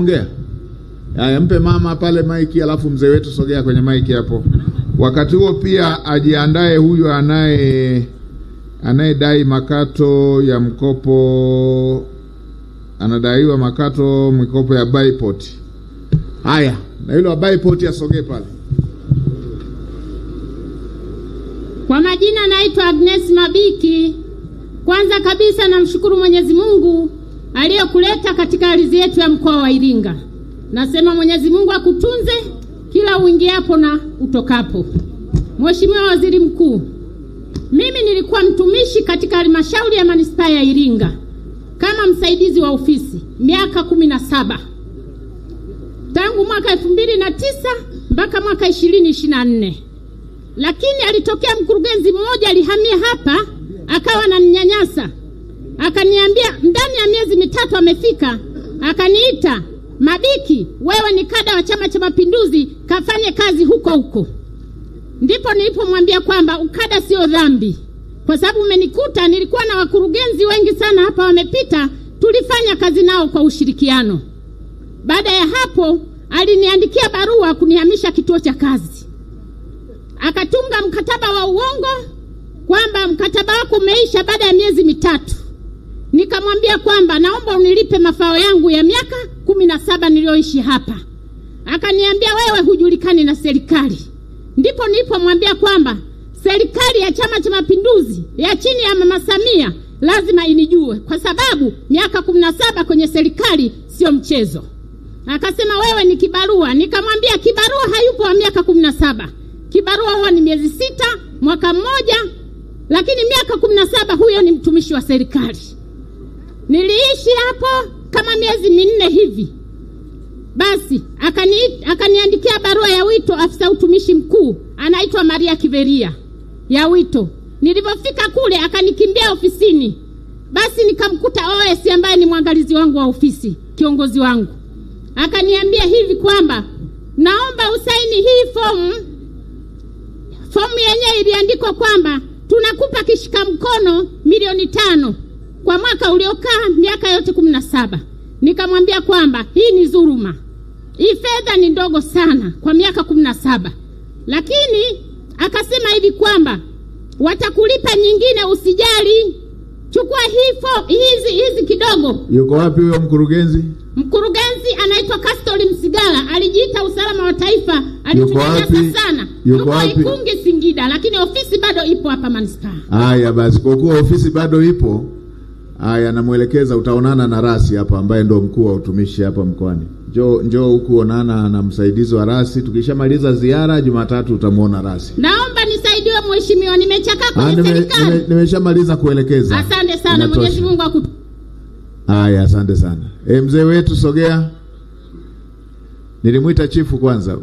Ongea. Haya, mpe mama pale maiki, alafu mzee wetu sogea kwenye maiki hapo. Wakati huo pia ajiandae huyu anayedai makato ya mkopo, anadaiwa makato mikopo ya Biport. Haya, na yule wa Biport asogee pale. Kwa majina naitwa Agnes Mabiki. Kwanza kabisa namshukuru Mwenyezi Mungu aliyokuleta katika ardhi yetu ya mkoa wa Iringa. Nasema Mwenyezi Mungu akutunze kila uingiapo na utokapo. Mheshimiwa Waziri Mkuu, mimi nilikuwa mtumishi katika halmashauri ya manispaa ya Iringa kama msaidizi wa ofisi miaka 17. Tangu mwaka 2009 mpaka mwaka 2024. Lakini alitokea mkurugenzi mmoja alihamia hapa akawa ananinyanyasa. Akaniambia ndani ya miezi mitatu amefika, akaniita, Mabiki, wewe ni kada wa Chama cha Mapinduzi, kafanye kazi huko huko. Ndipo nilipomwambia kwamba ukada sio dhambi. Kwa sababu umenikuta nilikuwa na wakurugenzi wengi sana hapa wamepita, tulifanya kazi nao kwa ushirikiano. Baada ya hapo aliniandikia barua kunihamisha kituo cha kazi. Akatunga mkataba wa uongo kwamba mkataba wako umeisha baada ya miezi mitatu. Nikamwambia kwamba naomba unilipe mafao yangu ya miaka 17 nilioishi hapa. Akaniambia wewe hujulikani na serikali. Ndipo nilipomwambia kwamba serikali ya Chama cha Mapinduzi ya chini ya Mama Samia lazima inijue kwa sababu miaka 17 kwenye serikali sio mchezo. Akasema wewe ni kibarua. Nikamwambia kibarua hayupo wa miaka 17. Kibarua huwa ni miezi 6, mwaka mmoja, lakini miaka 17 huyo ni mtumishi wa serikali. Niliishi hapo kama miezi 4 hivi. Basi akaniandikia barua ya wito afisa utumishi mkuu anaitwa Maria Kiveria ya wito. Nilipofika kule akanikimbia ofisini. Basi nikamkuta OS ambaye ni mwangalizi wangu wa ofisi, kiongozi wangu. Akaniambia hivi kwamba naomba usaini hii fomu. Fomu yenyewe iliandikwa kwamba tunakupa kishika mkono milioni 5 kwa mwaka uliokaa miaka yote 17. Nikamwambia kwamba hii ni dhuluma. Hii fedha ni ndogo sana kwa miaka 17. Lakini akasema hivi kwamba watakulipa nyingine usijali. Chukua hizi kidogo. Yuko wapi huyo mkurugenzi? Mkurugenzi anaitwa Kastori Msigala, alijiita usalama wa taifa, alitunyanyasa sana. Yuko Ikungi Singida, lakini ofisi bado ipo hapa manispaa. Haya basi, kwa kuwa ofisi bado ipo, haya namuelekeza utaonana na rasi hapa ambaye ndo mkuu wa utumishi hapa mkoani. Njoo huku onana na msaidizi wa rasi. Tukishamaliza ziara Jumatatu utamuona rasi. Naomba nisaidiwe mheshimiwa, nimechakaa kwenye serikali. Nimeshamaliza kuelekeza. Asante sana, Mwenyezi Mungu akubariki. Haya, asante sana. Mzee wetu sogea. Nilimuita chifu kwanza.